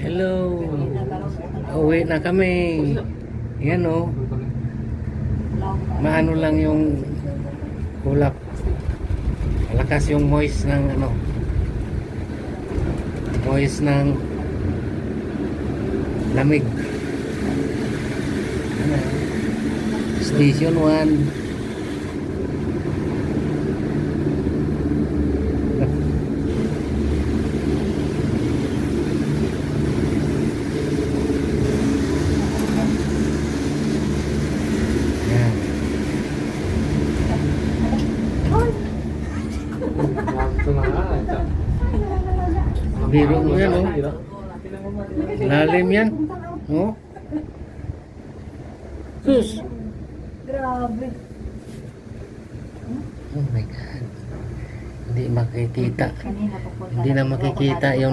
Hello. Uwi na kami. Yan o. Maano lang yung kulap. Malakas yung moist ng ano. Moist ng lamig. Station 1. Biro mo yan, oh. Lalim yan. Oh. Sus. Grabe. Oh my God. Hindi makikita. Kanina pupunta Hindi na makikita yung